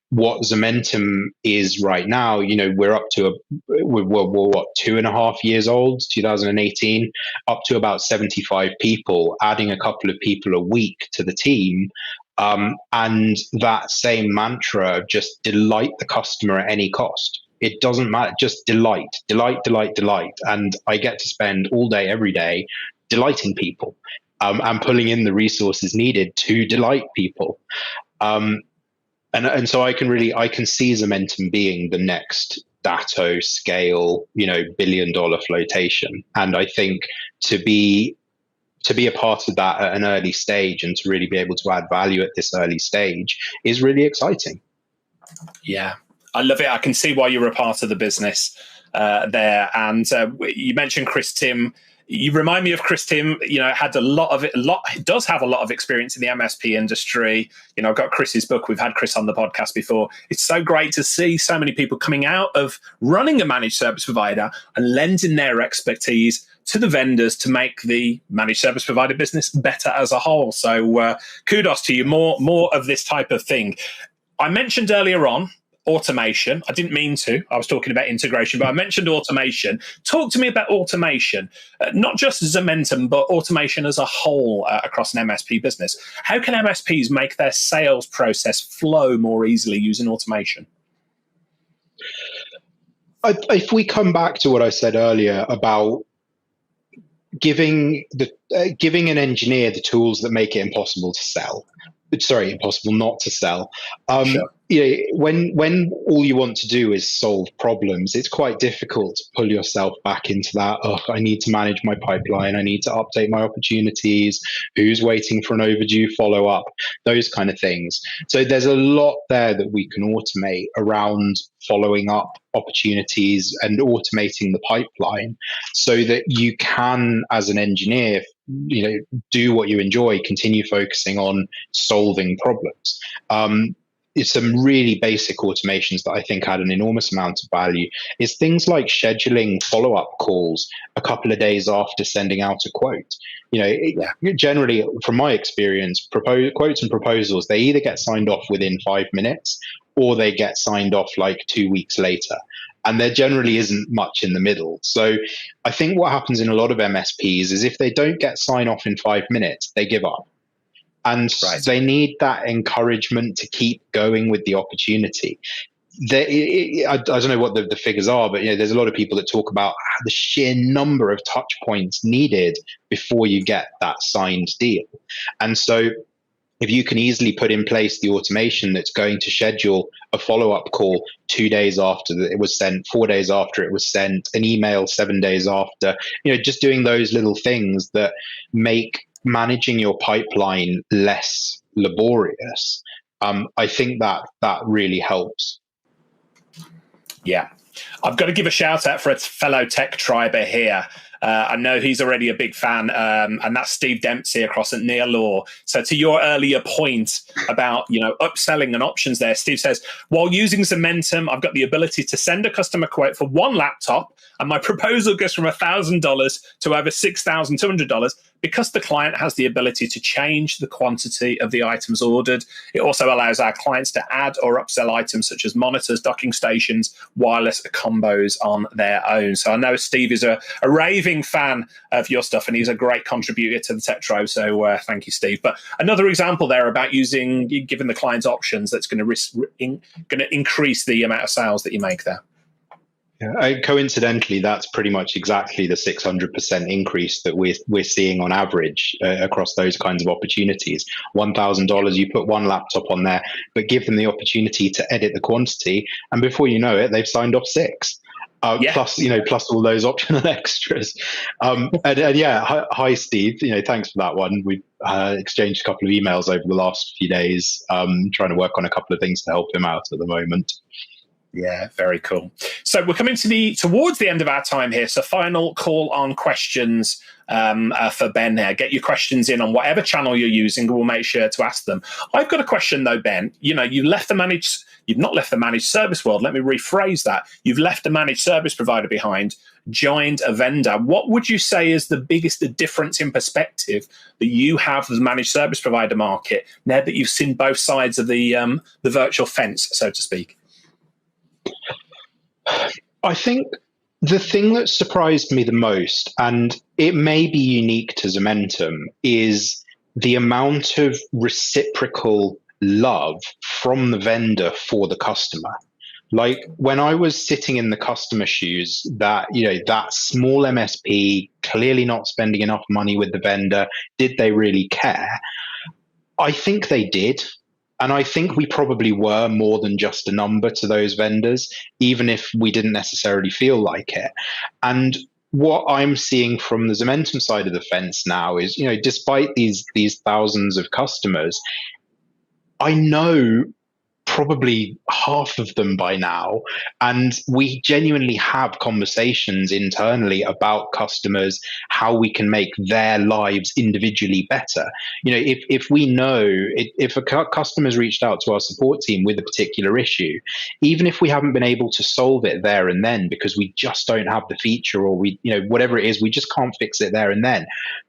what Zomentum is right now, we're up to we're what, 2.5 years old, 2018, up to about 75 people, adding a couple of people a week to the team. And that same mantra of just delight the customer at any cost. It doesn't matter, just delight, delight, delight, delight. And I get to spend all day, every day, delighting people, and pulling in the resources needed to delight people. And so I can see Zomentum being the next Datto scale, $1 billion flotation. And I think to be a part of that at an early stage and to really be able to add value at this early stage is really exciting. Yeah, I love it. I can see why you're a part of the business there. And you mentioned Chris Tim. You remind me of Chris Tim. Does have a lot of experience in the MSP industry. I've got Chris's book. We've had Chris on the podcast before. It's so great to see so many people coming out of running a managed service provider and lending their expertise to the vendors to make the managed service provider business better as a whole. So kudos to you. More of this type of thing. I mentioned earlier on automation. I didn't mean to. I was talking about integration, but I mentioned automation. Talk to me about automation, not just Zomentum, but automation as a whole across an MSP business. How can MSPs make their sales process flow more easily using automation? If we come back to what I said earlier about giving an engineer the tools that make it impossible not to sell. Sure. When all you want to do is solve problems, it's quite difficult to pull yourself back into that. Oh, I need to manage my pipeline. I need to update my opportunities. Who's waiting for an overdue follow-up? Those kind of things. So there's a lot there that we can automate around following up opportunities and automating the pipeline so that you can, as an engineer, do what you enjoy, continue focusing on solving problems. It's some really basic automations that I think add an enormous amount of value is things like scheduling follow-up calls a couple of days after sending out a quote. Generally, from my experience, quotes and proposals, they either get signed off within 5 minutes or they get signed off like 2 weeks later. And there generally isn't much in the middle. So I think what happens in a lot of MSPs is if they don't get sign off in 5 minutes, they give up. And They need that encouragement to keep going with the opportunity. I don't know what the figures are, but there's a lot of people that talk about the sheer number of touch points needed before you get that signed deal. And so if you can easily put in place the automation that's going to schedule a follow-up call 2 days after it was sent, 4 days after it was sent, an email 7 days after, just doing those little things that make managing your pipeline less laborious, I think that really helps. Yeah. I've got to give a shout out for a fellow tech triber here. I know he's already a big fan, and that's Steve Dempsey across at Near Law. So to your earlier point about, upselling and options there, Steve says, while using Zomentum, I've got the ability to send a customer quote for one laptop, and my proposal goes from $1,000 to over $6,200 because the client has the ability to change the quantity of the items ordered. It also allows our clients to add or upsell items such as monitors, docking stations, wireless combos on their own. So I know Steve is a raving fan of your stuff, and he's a great contributor to the Tech Tribe. So thank you, Steve. But another example there about giving the clients options that's going to increase the amount of sales that you make there. Yeah, coincidentally, that's pretty much exactly the 600% increase that we're seeing on average across those kinds of opportunities. $1,000, you put one laptop on there, but give them the opportunity to edit the quantity, and before you know it, they've signed off 6. Plus all those optional extras. Hi Steve. Thanks for that one. We've exchanged a couple of emails over the last few days, trying to work on a couple of things to help him out at the moment. Yeah, very cool. So we're coming towards the end of our time here. So final call on questions for Ben here. Get your questions in on whatever channel you're using. We'll make sure to ask them. I've got a question though, Ben. You've not left the managed service world. Let me rephrase that. You've left a managed service provider behind, joined a vendor. What would you say is the biggest difference in perspective that you have as a managed service provider market now that you've seen both sides of the virtual fence, so to speak? I think the thing that surprised me the most, and it may be unique to Zomentum, is the amount of reciprocal love from the vendor for the customer. Like when I was sitting in the customer shoes, that small MSP clearly not spending enough money with the vendor, did they really care? I think they did. And I think we probably were more than just a number to those vendors, even if we didn't necessarily feel like it. And what I'm seeing from the Zomentum side of the fence now is, despite these thousands of customers, I know probably half of them by now, and we genuinely have conversations internally about customers, how we can make their lives individually better. If we know if a customer's reached out to our support team with a particular issue, even if we haven't been able to solve it there and then because we just don't have the feature, or we whatever it is, we just can't fix it there and then,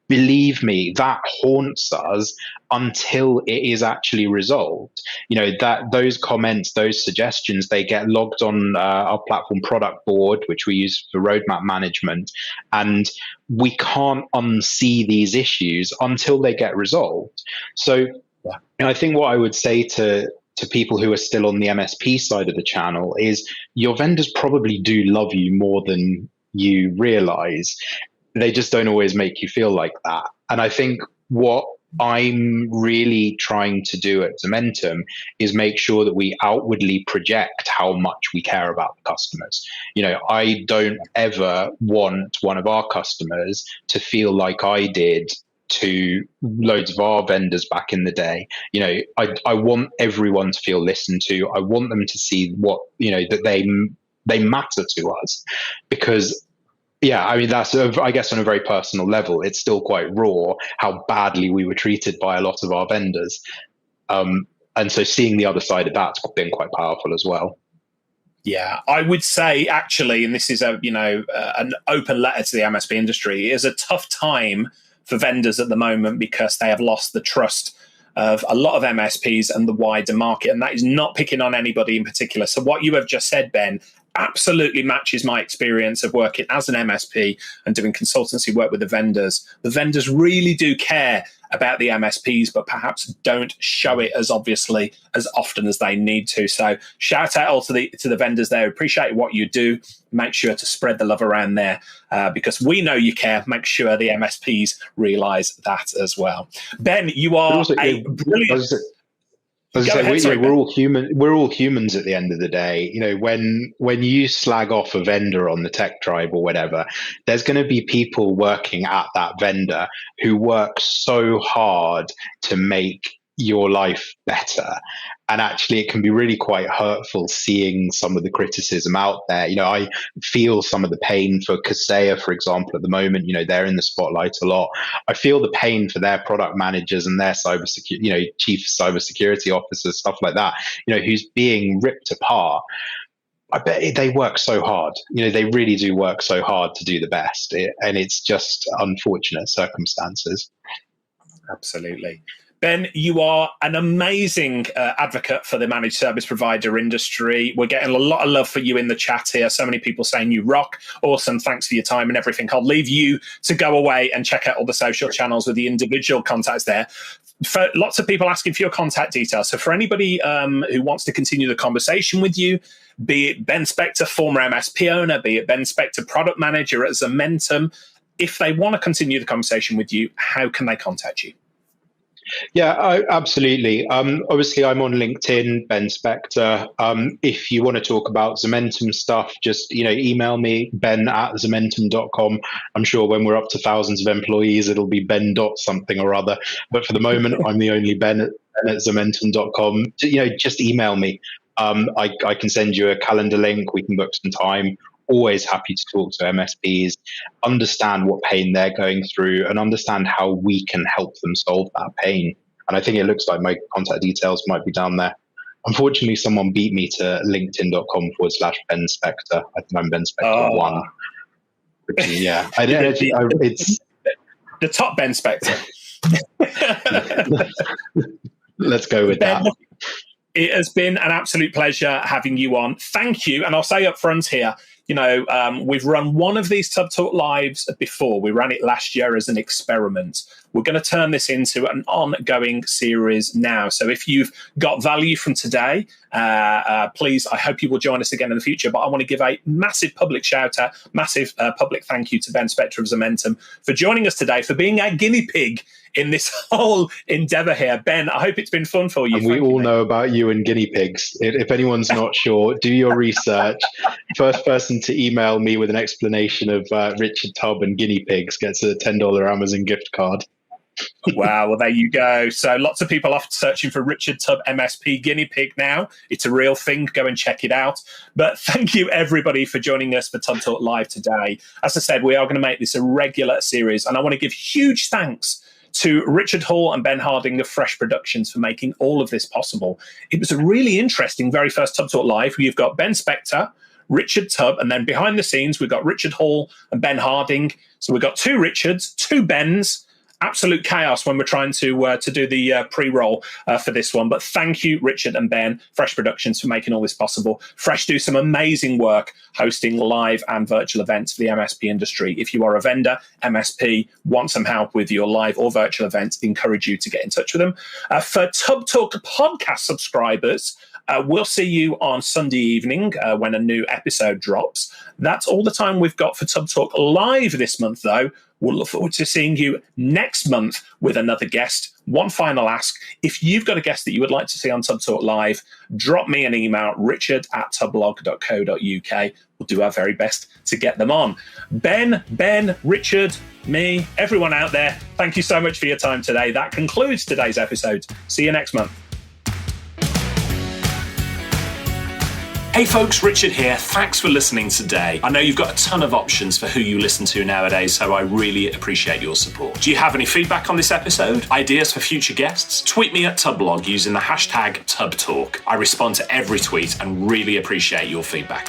believe me, that haunts us until it is actually resolved. That those comments, those suggestions, they get logged on our platform product board, which we use for roadmap management, and we can't unsee these issues until they get resolved. So I think what I would say to people who are still on the MSP side of the channel is your vendors probably do love you more than you realize. They just don't always make you feel like that. And I think what I'm really trying to do at Zomentum is make sure that we outwardly project how much we care about the customers. I don't ever want one of our customers to feel like I did to loads of our vendors back in the day. I want everyone to feel listened to. I want them to see what, that they matter to us, because that's, I guess, on a very personal level, it's still quite raw how badly we were treated by a lot of our vendors. And so seeing the other side of that's been quite powerful as well. Yeah, I would say actually, and this is an open letter to the MSP industry, it is a tough time for vendors at the moment because they have lost the trust of a lot of MSPs and the wider market. And that is not picking on anybody in particular. So what you have just said, Ben, absolutely matches my experience of working as an MSP and doing consultancy work with the vendors. The vendors really do care about the MSPs, but perhaps don't show it as obviously as often as they need to. So shout out all to the vendors there. Appreciate what you do. Make sure to spread the love around there because we know you care. Make sure the MSPs realize that as well. Ben, you are a brilliant... We're all human. We're all humans at the end of the day. When you slag off a vendor on the tech tribe or whatever, there's going to be people working at that vendor who work so hard to make your life better. And actually, it can be really quite hurtful seeing some of the criticism out there. I feel some of the pain for Kaseya, for example, at the moment. They're in the spotlight a lot. I feel the pain for their product managers and their cybersecurity, chief cybersecurity officers, stuff like that. Who's being ripped apart. I bet they work so hard. They really do work so hard to do the best, and it's just unfortunate circumstances. Absolutely. Ben, you are an amazing advocate for the managed service provider industry. We're getting a lot of love for you in the chat here. So many people saying you rock. Awesome. Thanks for your time and everything. I'll leave you to go away and check out all the social channels with the individual contacts there. For lots of people asking for your contact details. So for anybody who wants to continue the conversation with you, be it Ben Spector, former MSP owner, be it Ben Spector, product manager at Zomentum, if they want to continue the conversation with you, how can they contact you? Yeah, absolutely. Obviously, I'm on LinkedIn, Ben Spector. If you want to talk about Zomentum stuff, just email me, ben@zomentum.com. I'm sure when we're up to thousands of employees, it'll be ben dot something or other. But for the moment, I'm the only Ben at zomentum.com. Just email me. I can send you a calendar link. We can book some time. always happy to talk to MSPs, understand what pain they're going through, and understand how we can help them solve that pain. And I think it looks like my contact details might be down there. Unfortunately, someone beat me to linkedin.com/Ben Spector. I think I'm Ben Spector 1. Yeah, it's the top Ben Spector. Let's go with Ben, that. It has been an absolute pleasure having you on. Thank you. And I'll say up front here, we've run one of these Tub Talk Lives before. We ran it last year as an experiment. We're going to turn this into an ongoing series now. So if you've got value from today, please, I hope you will join us again in the future. But I want to give a massive public shout out, massive public thank you to Ben Spector of Zomentum for joining us today, for being our guinea pig in this whole endeavor here. Ben, I hope it's been fun for you. And we all know about you and guinea pigs. If anyone's not sure, do your research. First person to email me with an explanation of Richard Tubb and guinea pigs gets a $10 Amazon gift card. Wow, well, there you go. So lots of people are searching for Richard Tubb MSP guinea pig now. It's a real thing. Go and check it out. But thank you, everybody, for joining us for Tub Talk Live today. As I said, we are going to make this a regular series, and I want to give huge thanks to Richard Hall and Ben Harding of Fresh Productions for making all of this possible. It was a really interesting very first Tub Talk Live. You've got Ben Spector, Richard Tubb, and then behind the scenes, we've got Richard Hall and Ben Harding. So we've got two Richards, two Bens. Absolute chaos when we're trying to do the pre-roll for this one. But thank you, Richard and Ben, Fresh Productions, for making all this possible. Fresh do some amazing work hosting live and virtual events for the MSP industry. If you are a vendor, MSP, want some help with your live or virtual events, encourage you to get in touch with them. For Tub Talk podcast subscribers, we'll see you on Sunday evening when a new episode drops. That's all the time we've got for Tub Talk Live this month, though. We'll look forward to seeing you next month with another guest. One final ask. If you've got a guest that you would like to see on Tub Talk Live, drop me an email, richard@tublog.co.uk. We'll do our very best to get them on. Ben, Richard, me, everyone out there, thank you so much for your time today. That concludes today's episode. See you next month. Hey folks, Richard here. Thanks for listening today. I know you've got a ton of options for who you listen to nowadays, so I really appreciate your support. Do you have any feedback on this episode? Ideas for future guests? Tweet me at Tublog using the hashtag TubTalk. I respond to every tweet and really appreciate your feedback.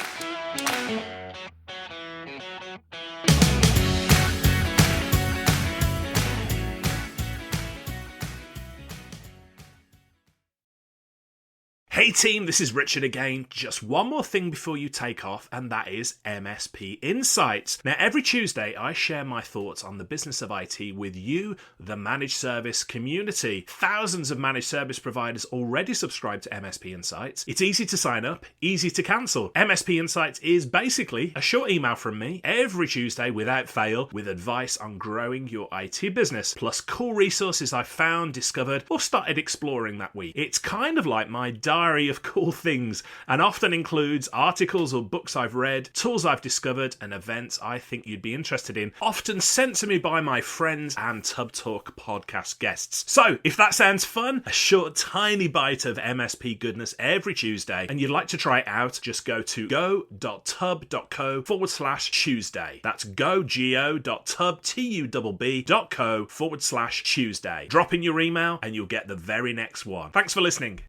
Hey team, this is Richard again. Just one more thing before you take off, and that is MSP Insights. Now, every Tuesday, I share my thoughts on the business of IT with you, the managed service community. Thousands of managed service providers already subscribe to MSP Insights. It's easy to sign up, easy to cancel. MSP Insights is basically a short email from me every Tuesday without fail with advice on growing your IT business, plus cool resources I've found, discovered, or started exploring that week. It's kind of like my diary of cool things and often includes articles or books I've read, tools I've discovered, and events I think you'd be interested in, often sent to me by my friends and Tub Talk podcast guests. So if that sounds fun, a short tiny bite of MSP goodness every Tuesday, and you'd like to try it out, just go to go.tub.co/Tuesday. That's go.tub.co/Tuesday. Drop in your email and you'll get the very next one. Thanks for listening.